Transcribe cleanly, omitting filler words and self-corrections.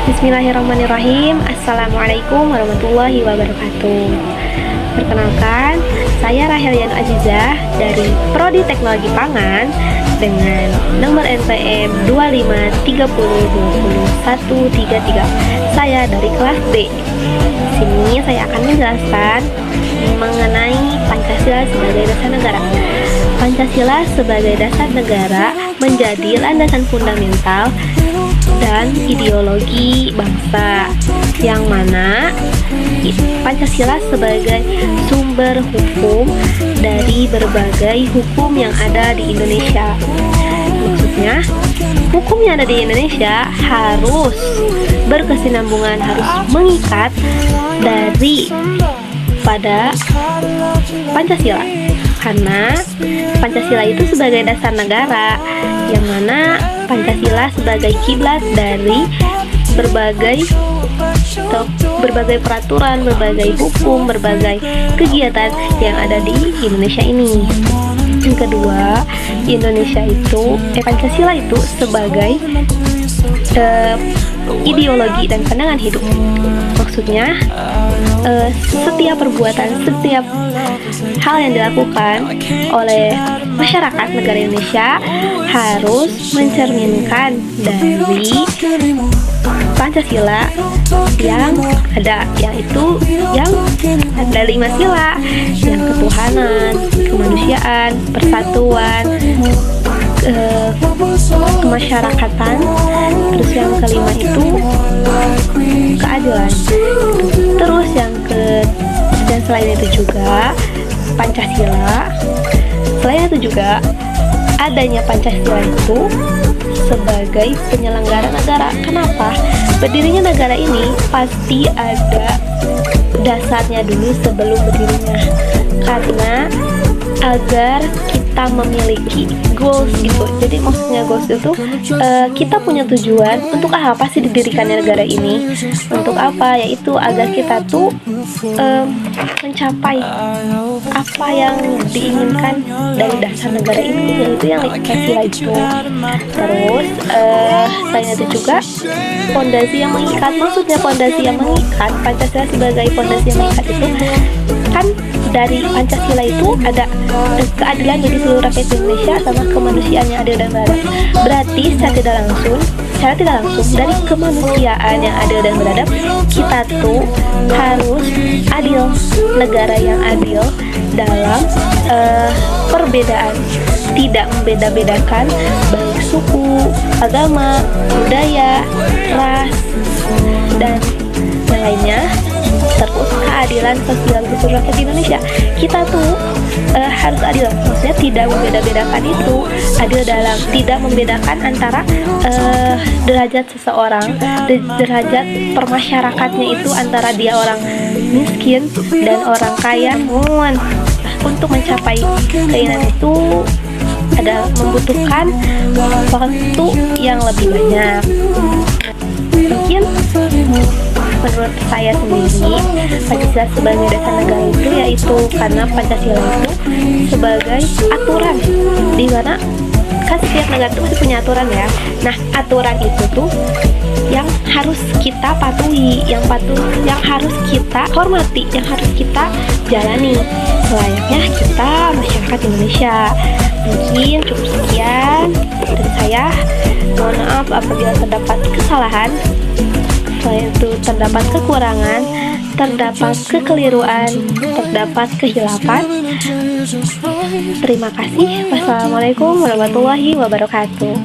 Bismillahirrahmanirrahim. Assalamualaikum warahmatullahi wabarakatuh. Perkenalkan, saya Rahelian Azizah dari Prodi Teknologi Pangan dengan nomor NPM 2530200133. Saya dari kelas D. Sini saya akan menjelaskan mengenai Pancasila sebagai dasar negara. Pancasila sebagai dasar negara menjadi landasan fundamental dan ideologi bangsa, yang mana Pancasila sebagai sumber hukum dari berbagai hukum yang ada di Indonesia. Maksudnya, hukum yang ada di Indonesia harus berkesinambungan, harus mengikat dari pada Pancasila, karena Pancasila itu sebagai dasar negara, yang mana Pancasila sebagai kiblat dari berbagai peraturan, berbagai hukum, berbagai kegiatan yang ada di Indonesia ini. Yang kedua, Pancasila itu sebagai ideologi dan pandangan hidup. Maksudnya, setiap perbuatan, setiap hal yang dilakukan oleh masyarakat negara Indonesia harus mencerminkan dari Pancasila yang ada, yaitu yang ada 5 sila, yang ketuhanan, kemanusiaan, persatuan, kemasyarakatan. Terus yang kelima itu keadilan. Terus dan selain itu juga Pancasila, selain itu juga adanya Pancasila itu sebagai penyelenggara negara. Kenapa? Berdirinya negara ini pasti ada dasarnya dulu sebelum berdirinya, karena agar kita memiliki goals gitu. Jadi maksudnya goals itu kita punya tujuan untuk apa sih didirikannya negara ini, untuk apa, yaitu agar kita tuh mencapai apa yang diinginkan dari dasar negara ini, yaitu yang Pancasila itu. Terus selain itu juga fondasi yang mengikat. Maksudnya fondasi yang mengikat, Pancasila sebagai fondasi yang mengikat itu kan dari Pancasila itu ada keadilan bagi seluruh rakyat Indonesia sama kemanusiaan yang adil dan beradab. Berarti secara tidak langsung dari kemanusiaan yang adil dan beradab, kita tuh harus adil, negara yang adil dalam perbedaan, tidak membeda-bedakan baik suku, agama, budaya, ras, dan yang lainnya. Terus keadilan sosial di seluruh rakyat Indonesia, kita tuh harus adil. Maksudnya tidak membeda-bedakan itu, adil dalam tidak membedakan antara derajat seseorang, derajat permasyarakatnya itu antara dia orang miskin dan orang kaya. Untuk mencapai keinginan itu ada membutuhkan waktu yang lebih banyak. Mungkin menurut saya sendiri, Pancasila sebagai dasar negara itu yaitu karena Pancasila itu sebagai aturan, di mana kan setiap negara itu masih punya aturan ya. Nah, aturan itu tuh yang harus kita patuhi, yang harus kita hormati, yang harus kita jalani selayaknya kita masyarakat Indonesia. Mungkin cukup sekian dari saya. Mohon maaf apabila terdapat kesalahan. Selain itu terdapat kekurangan, terdapat kekeliruan, terdapat kehilapan. Terima kasih. Wassalamualaikum warahmatullahi wabarakatuh.